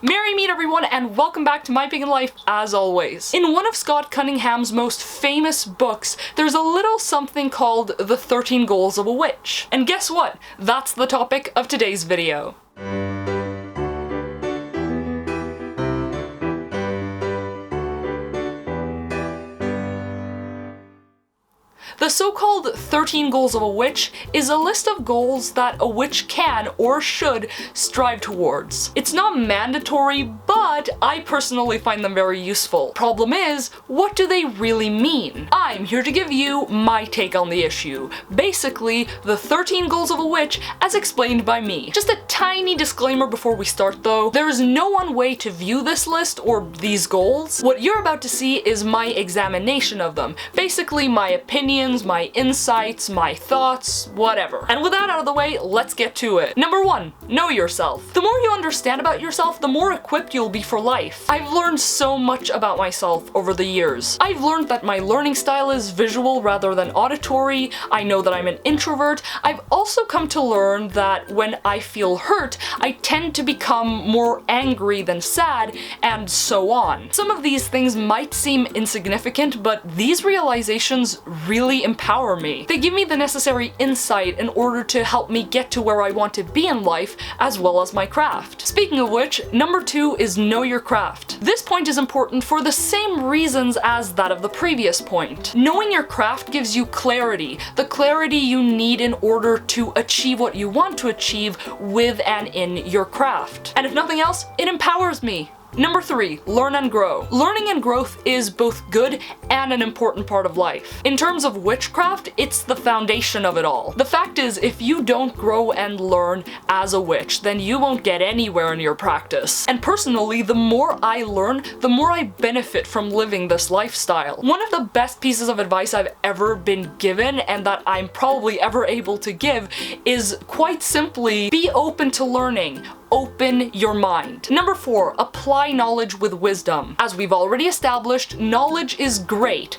Merry meet everyone and welcome back to My Pagan Life as always. In one of Scott Cunningham's most famous books, there's a little something called the 13 Goals of a Witch. And guess what? That's the topic of today's video. The so-called 13 Goals of a Witch is a list of goals that a witch can or should strive towards. It's not mandatory, but I personally find them very useful. Problem is, what do they really mean? I'm here to give you my take on the issue. Basically, the 13 Goals of a Witch as explained by me. Just a tiny disclaimer before we start though, there is no one way to view this list or these goals. What you're about to see is my examination of them. Basically my opinions, my insights, my thoughts, whatever. And with that out of the way, let's get to it. Number 1, know yourself. The more you understand about yourself, the more equipped you'll be for life. I've learned so much about myself over the years. I've learned that my learning style is visual rather than auditory. I know that I'm an introvert. I've also come to learn that when I feel hurt, I tend to become more angry than sad, and so on. Some of these things might seem insignificant, but these realizations really empower me. They give me the necessary insight in order to help me get to where I want to be in life, as well as my craft. Speaking of which, number 2 is know your craft. This point is important for the same reasons as that of the previous point. Knowing your craft gives you clarity, the clarity you need in order to achieve what you want to achieve with and in your craft. And if nothing else, it empowers me. Number 3, learn and grow. Learning and growth is both good and an important part of life. In terms of witchcraft, it's the foundation of it all. The fact is, if you don't grow and learn as a witch, then you won't get anywhere in your practice. And personally, the more I learn, the more I benefit from living this lifestyle. One of the best pieces of advice I've ever been given, and that I'm probably ever able to give, is quite simply, be open to learning. Open your mind. Number 4, apply knowledge with wisdom. As we've already established, knowledge is great,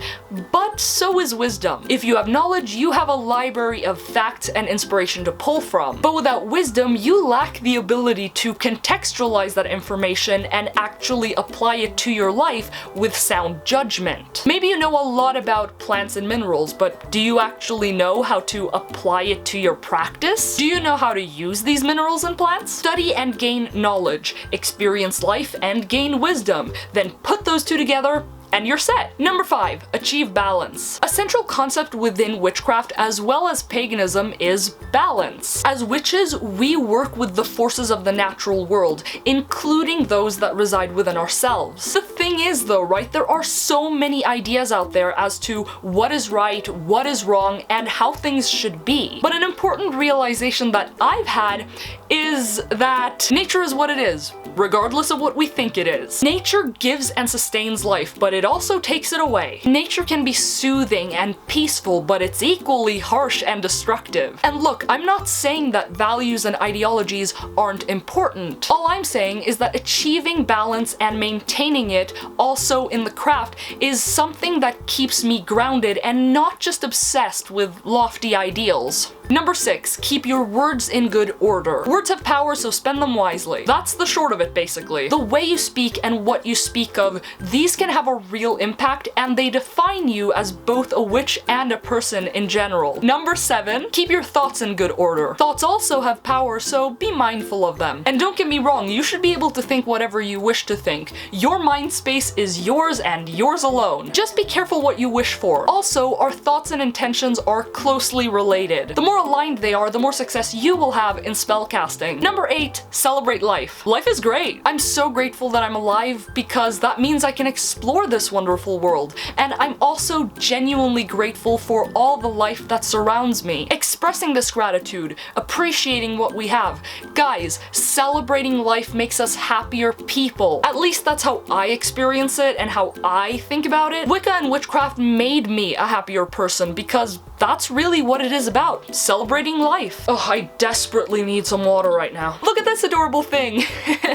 but so is wisdom. If you have knowledge, you have a library of facts and inspiration to pull from. But without wisdom, you lack the ability to contextualize that information and actually apply it to your life with sound judgment. Maybe you know a lot about plants and minerals, but do you actually know how to apply it to your practice? Do you know how to use these minerals and plants? Study and gain knowledge, experience life, and gain wisdom. Then put those two together, and you're set. Number 5, achieve balance. A central concept within witchcraft as well as paganism is balance. As witches, we work with the forces of the natural world, including those that reside within ourselves. The thing is though, right, there are so many ideas out there as to what is right, what is wrong, and how things should be. But an important realization that I've had is that nature is what it is, regardless of what we think it is. Nature gives and sustains life, but it also takes it away. Nature can be soothing and peaceful, but it's equally harsh and destructive. And look, I'm not saying that values and ideologies aren't important. All I'm saying is that achieving balance and maintaining it also in the craft is something that keeps me grounded and not just obsessed with lofty ideals. Number 6, keep your words in good order. Words have power, so spend them wisely. That's the short of it, basically. The way you speak and what you speak of, these can have a real impact, and they define you as both a witch and a person in general. Number 7, keep your thoughts in good order. Thoughts also have power, so be mindful of them. And don't get me wrong, you should be able to think whatever you wish to think. Your mind space is yours and yours alone. Just be careful what you wish for. Also, our thoughts and intentions are closely related. The more aligned they are, the more success you will have in spellcasting. Number 8, celebrate life. Life is great. I'm so grateful that I'm alive because that means I can explore this wonderful world. And I'm also genuinely grateful for all the life that surrounds me. Expressing this gratitude, appreciating what we have. Guys, celebrating life makes us happier people. At least that's how I experience it and how I think about it. Wicca and witchcraft made me a happier person because that's really what it is about. celebrating life. Ugh, I desperately need some water right now. Look at this adorable thing.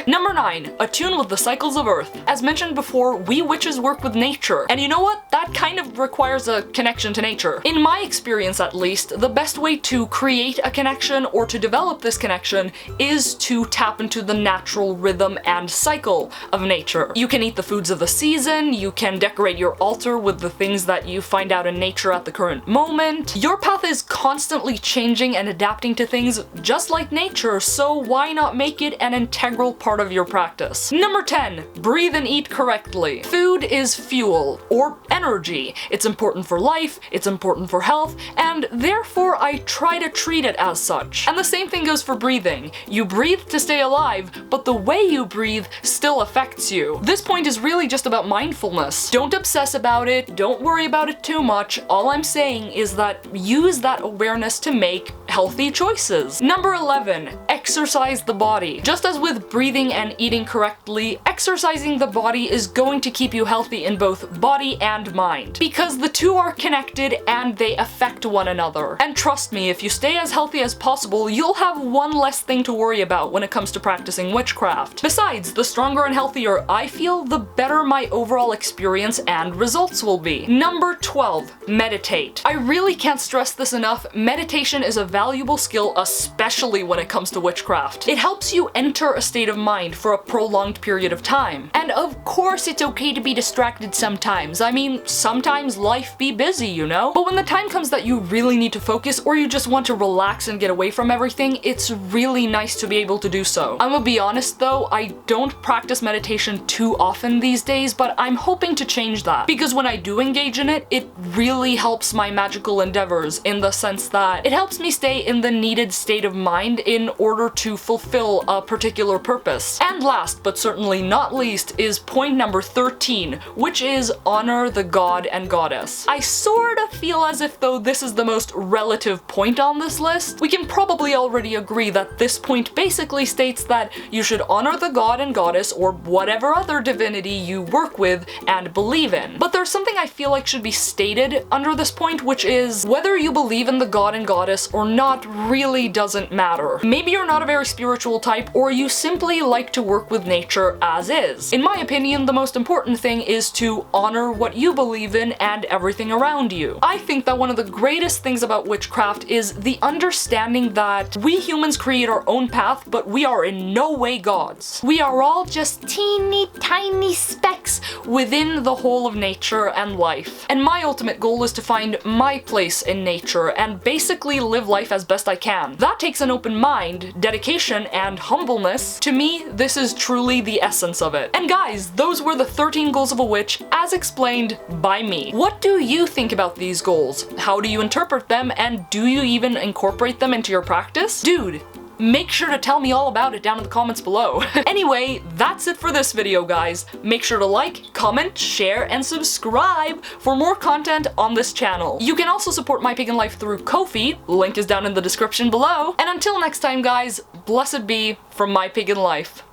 Number 9, attune with the cycles of Earth. As mentioned before, we witches work with nature. And you know what? That kind of requires a connection to nature. In my experience at least, the best way to create a connection or to develop this connection is to tap into the natural rhythm and cycle of nature. You can eat the foods of the season, you can decorate your altar with the things that you find out in nature at the current moment. Your path is constantly changing and adapting to things just like nature, so why not make it an integral part of your practice? Number 10, breathe and eat correctly. Food is fuel, or energy. It's important for life, it's important for health, and therefore I try to treat it as such. And the same thing goes for breathing. You breathe to stay alive, but the way you breathe still affects you. This point is really just about mindfulness. Don't obsess about it, don't worry about it too much. All I'm saying is that use that awareness to make healthy choices. Number 11, exercise the body. Just as with breathing and eating correctly, exercising the body is going to keep you healthy in both body and mind. Because the two are connected and they affect one another. And trust me, if you stay as healthy as possible, you'll have one less thing to worry about when it comes to practicing witchcraft. Besides, the stronger and healthier I feel, the better my overall experience and results will be. Number 12, meditate. I really can't stress this enough, meditation is a valuable skill, especially when it comes to witchcraft. It helps you enter a state of mind for a prolonged period of time. And of course it's okay to be distracted sometimes. I mean, sometimes life be busy, you know? But when the time comes that you really need to focus or you just want to relax and get away from everything, it's really nice to be able to do so. I'm gonna be honest though, I don't practice meditation too often these days, but I'm hoping to change that. Because when I do engage in it, it really helps my magical endeavors in the sense that it helps me stay in the needed state of mind in order to fulfill a particular purpose. And last, but certainly not least, is point number 13, which is honor the god and goddess. I sort of feel as if though this is the most relative point on this list, we can probably already agree that this point basically states that you should honor the god and goddess or whatever other divinity you work with and believe in. But there's something I feel like should be stated under this point, which is whether you believe in the god and goddess or not really doesn't matter. Maybe you're not a very spiritual type or you simply like to work with nature as is. In my opinion, the most important thing is to honor what you believe in and everything around you. I think that one of the greatest things about witchcraft is the understanding that we humans create our own path, but we are in no way gods. We are all just teeny tiny specks within the whole of nature and life. And my ultimate goal is to find my place in nature and basically live life as best I can. That takes an open mind, dedication, and humbleness. To me, this is truly the essence of it. And guys, those were the 13 goals of a witch as explained by me. What do you think about these goals? How do you interpret them, and do you even incorporate them into your practice? Dude, make sure to tell me all about it down in the comments below. Anyway, that's it for this video, guys. Make sure to like, comment, share, and subscribe for more content on this channel. You can also support My Pagan Life through Ko-fi, link is down in the description below. And until next time, guys, blessed be from My Pagan Life.